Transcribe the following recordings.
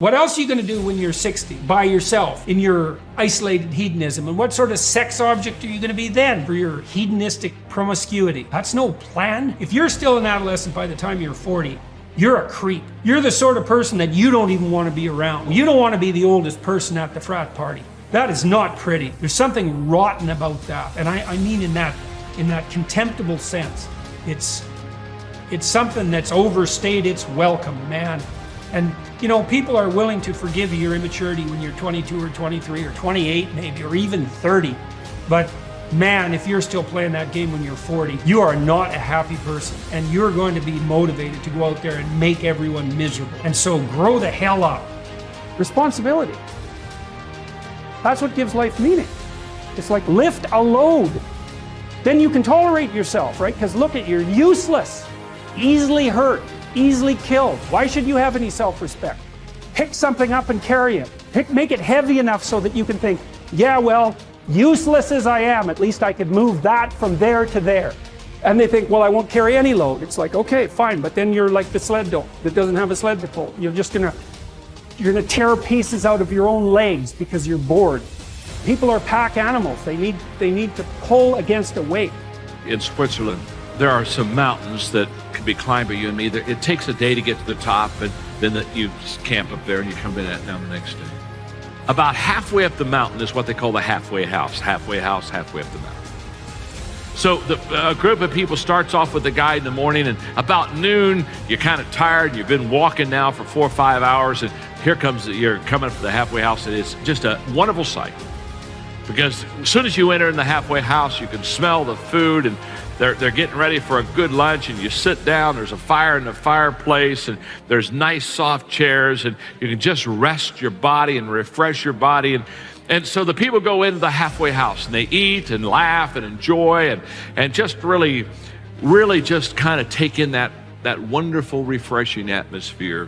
What else are you going to do when you're 60 by yourself in your isolated hedonism? And what sort of sex object are you going to be then for your hedonistic promiscuity? That's no plan. If you're still an adolescent by the time you're 40, you're a creep. You're the sort of person that you don't even want to be around. You don't want to be the oldest person at the frat party. That is not pretty. There's something rotten about that. And I mean in that contemptible sense. It's something that's overstayed its welcome, man. And, you know, people are willing to forgive your immaturity when you're 22 or 23 or 28 maybe, or even 30. But man, if you're still playing that game when you're 40, you are not a happy person. And you're going to be motivated to go out there and make everyone miserable. And so grow the hell up. Responsibility. That's what gives life meaning. It's like lift a load. Then you can tolerate yourself, right? Because look at, you're useless, easily hurt, easily killed. Why should you have any self-respect? Pick something up and carry it. Make it heavy enough so that you can think, yeah, well, useless as I am, at least I could move that from there to there. And they think, well, I won't carry any load. It's like, okay, fine, but then you're like the sled dog that doesn't have a sled to pull. You're gonna tear pieces out of your own legs because you're bored. People are pack animals. They need to pull against a weight. In Switzerland, there are some mountains that can be climbed by you and me. It takes a day to get to the top, and then you just camp up there and you come down the next day. About halfway up the mountain is what they call the halfway house. Halfway house, halfway up the mountain. So a group of people starts off with the guide in the morning, and about noon, you're kind of tired. You've been walking now for 4 or 5 hours, and you're coming up to the halfway house, and it's just a wonderful sight. Because as soon as you enter in the halfway house, you can smell the food, and they're getting ready for a good lunch, and you sit down, there's a fire in the fireplace, and there's nice soft chairs, and you can just rest your body and refresh your body. And so the people go into the halfway house, and they eat and laugh and enjoy and just really just kind of take in that wonderful, refreshing atmosphere.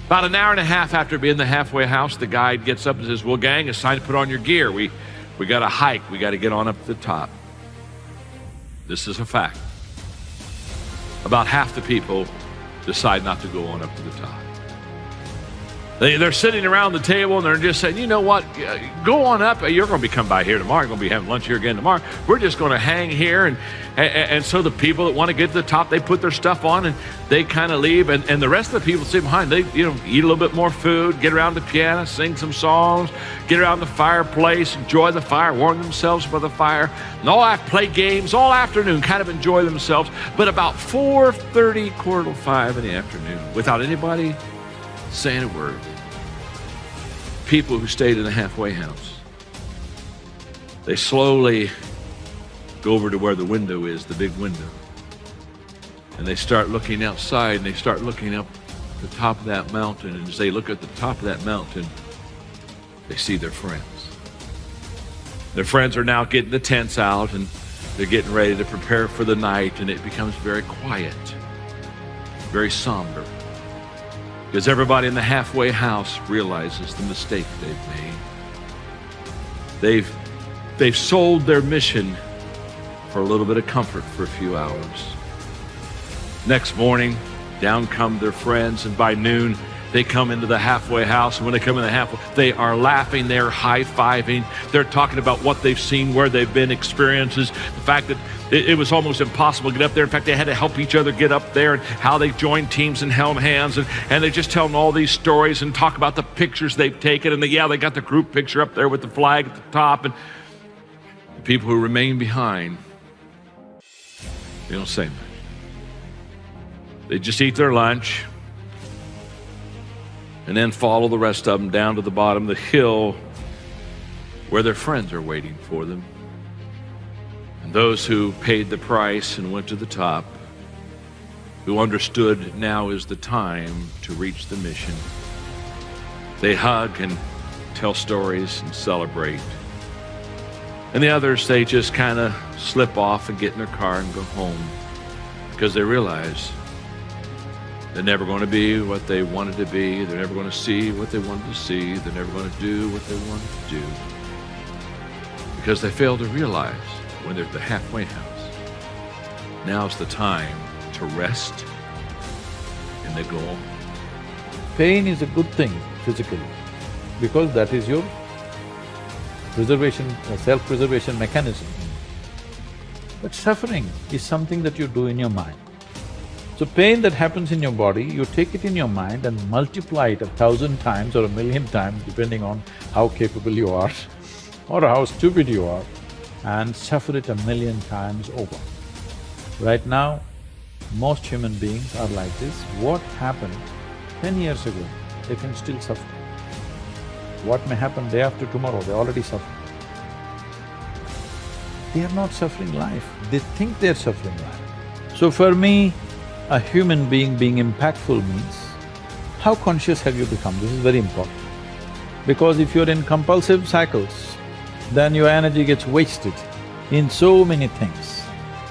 About an hour and a half after being in the halfway house, the guide gets up and says, well, gang, it's time to put on your gear. We got to hike. We got to get on up to the top. This is a fact. About half the people decide not to go on up to the top. They're sitting around the table and they're just saying, you know what, go on up. You're going to be coming by here tomorrow. You're going to be having lunch here again tomorrow. We're just going to hang here. And so the people that want to get to the top, they put their stuff on and they kind of leave. And the rest of the people sit behind. They eat a little bit more food, get around the piano, sing some songs, get around the fireplace, enjoy the fire, warm themselves by the fire. And all play games all afternoon, kind of enjoy themselves. But about 4:30, 4:45 in the afternoon, without anybody saying a word, people who stayed in the halfway house, they slowly go over to where the window is, the big window, and they start looking outside, and they start looking up the top of that mountain. And as they look at the top of that mountain, they see their friends. Their friends are now getting the tents out, and they're getting ready to prepare for the night, and it becomes very quiet, very somber. Because everybody in the halfway house realizes the mistake they've made. They've sold their mission for a little bit of comfort for a few hours. Next morning, down come their friends, and by noon, they come into the halfway house, and when they come in the halfway, they are laughing, they're high-fiving, they're talking about what they've seen, where they've been, experiences, the fact that it was almost impossible to get up there. In fact, they had to help each other get up there, and how they joined teams and held hands, and they just tell them all these stories and talk about the pictures they've taken, and they got the group picture up there with the flag at the top, and the people who remain behind, they don't say much. They just eat their lunch, and then follow the rest of them down to the bottom of the hill where their friends are waiting for them. And those who paid the price and went to the top, who understood now is the time to reach the mission, they hug and tell stories and celebrate. And the others, they just kind of slip off and get in their car and go home, because they realize they're never going to be what they wanted to be. They're never going to see what they wanted to see. They're never going to do what they wanted to do, because they failed to realize when they're at the halfway house, now's the time to rest and to go on. Pain is a good thing physically, because that is your preservation, self-preservation mechanism. But suffering is something that you do in your mind. So pain that happens in your body, you take it in your mind and multiply it 1,000 times or 1,000,000 times, depending on how capable you are or how stupid you are, and suffer it 1,000,000 times over. Right now, most human beings are like this. What happened 10 years ago, they can still suffer. What may happen day after tomorrow, they already suffer. They are not suffering life, they think they're suffering life. So for me, a human being being impactful means, how conscious have you become? This is very important. Because if you're in compulsive cycles, then your energy gets wasted in so many things.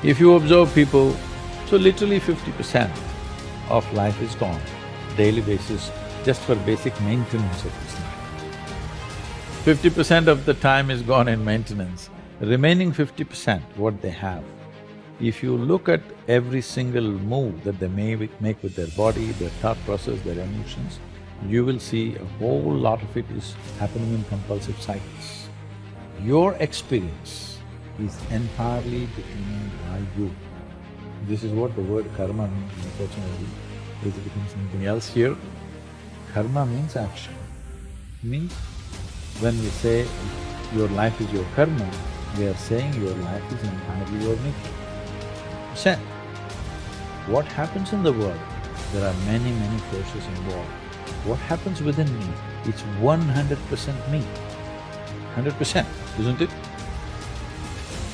If you observe people, so literally 50% of life is gone, daily basis, just for basic maintenance of this life. 50% of the time is gone in maintenance, remaining 50%, what they have. If you look at every single move that they may make with their body, their thought process, their emotions, you will see a whole lot of it is happening in compulsive cycles. Your experience is entirely determined by you. This is what the word karma means, unfortunately. It's become something else here. Karma means action. Means when we say your life is your karma, we are saying your life is entirely your nature. Percent. What happens in the world? There are many, many forces involved. What happens within me? It's 100% me. 100%, isn't it?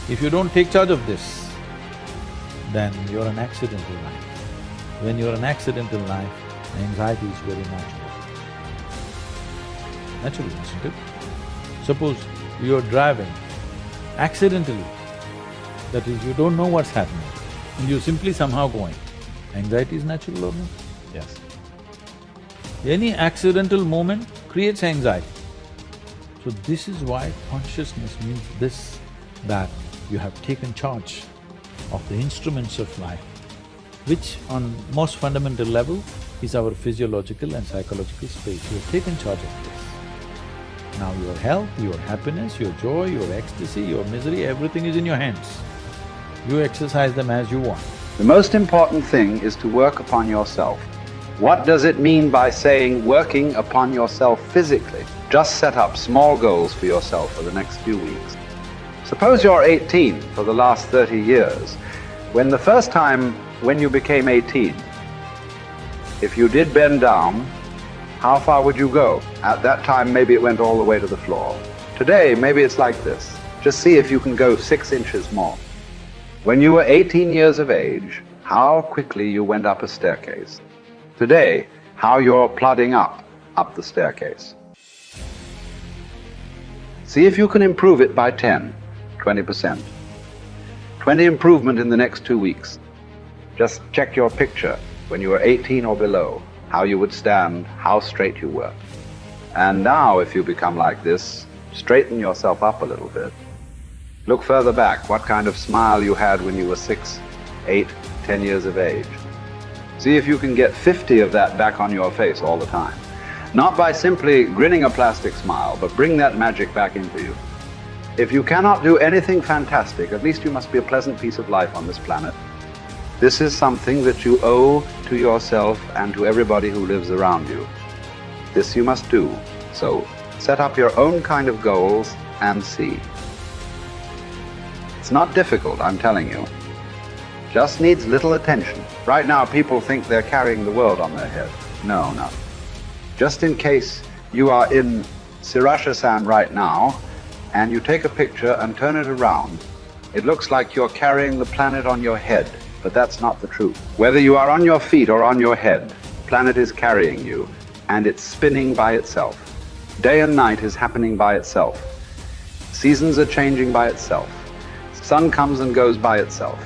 If you don't take charge of this, then you're an accident in life. When you're an accident in life, anxiety is very natural. Natural, isn't it? Suppose you're driving accidentally, that is, you don't know what's happening, you're simply somehow going. Anxiety is natural or not? Yes. Any accidental movement creates anxiety. So this is why consciousness means this, that you have taken charge of the instruments of life, which on most fundamental level is our physiological and psychological space. You have taken charge of this. Now your health, your happiness, your joy, your ecstasy, your misery, everything is in your hands. You exercise them as you want. The most important thing is to work upon yourself. What does it mean by saying working upon yourself physically? Just set up small goals for yourself for the next few weeks. Suppose you're 18 for the last 30 years. When the first time when you became 18, if you did bend down, how far would you go? At that time, maybe it went all the way to the floor. Today, maybe it's like this. Just see if you can go 6 inches more. When you were 18 years of age, how quickly you went up a staircase. Today, how you're plodding up the staircase. See if you can improve it by 10, 20%. 20 improvement in the next 2 weeks. Just check your picture when you were 18 or below, how you would stand, how straight you were. And now, if you become like this, straighten yourself up a little bit. Look further back, what kind of smile you had when you were 6, 8, 10 years of age. See if you can get 50 of that back on your face all the time. Not by simply grinning a plastic smile, but bring that magic back into you. If you cannot do anything fantastic, at least you must be a pleasant piece of life on this planet. This is something that you owe to yourself and to everybody who lives around you. This you must do. So set up your own kind of goals and see. It's not difficult, I'm telling you. Just needs little attention. Right now, people think they're carrying the world on their head. No, no. Just in case you are in Sirashasan right now, and you take a picture and turn it around, it looks like you're carrying the planet on your head, but that's not the truth. Whether you are on your feet or on your head, the planet is carrying you, and it's spinning by itself. Day and night is happening by itself. Seasons are changing by itself. Sun comes and goes by itself.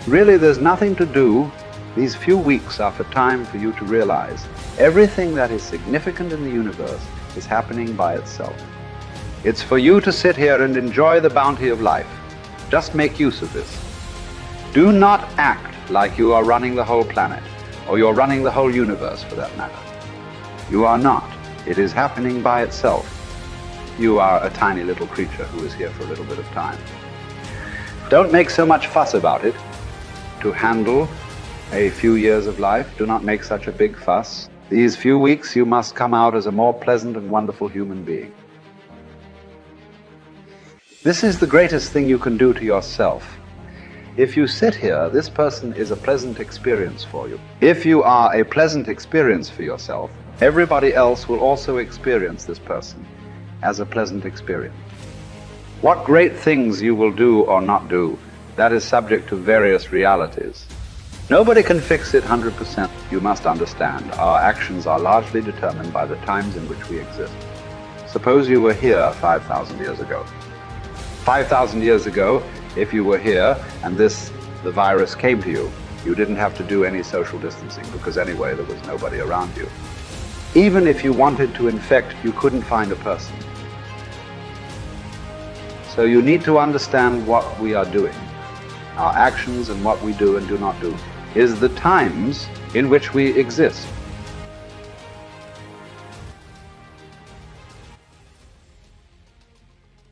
Really, there's nothing to do. These few weeks are for time for you to realize everything that is significant in the universe is happening by itself. It's for you to sit here and enjoy the bounty of life. Just make use of this. Do not act like you are running the whole planet, or you're running the whole universe for that matter. You are not. It is happening by itself. You are a tiny little creature who is here for a little bit of time. Don't make so much fuss about it. To handle a few years of life, do not make such a big fuss. These few weeks you must come out as a more pleasant and wonderful human being. This is the greatest thing you can do to yourself. If you sit here, this person is a pleasant experience for you. If you are a pleasant experience for yourself, everybody else will also experience this person as a pleasant experience. What great things you will do or not do, that is subject to various realities. Nobody can fix it 100%. You must understand, our actions are largely determined by the times in which we exist. Suppose you were here 5,000 years ago. 5,000 years ago, if you were here and the virus came to you, you didn't have to do any social distancing because anyway there was nobody around you. Even if you wanted to infect, you couldn't find a person. So you need to understand what we are doing. Our actions and what we do and do not do is the times in which we exist.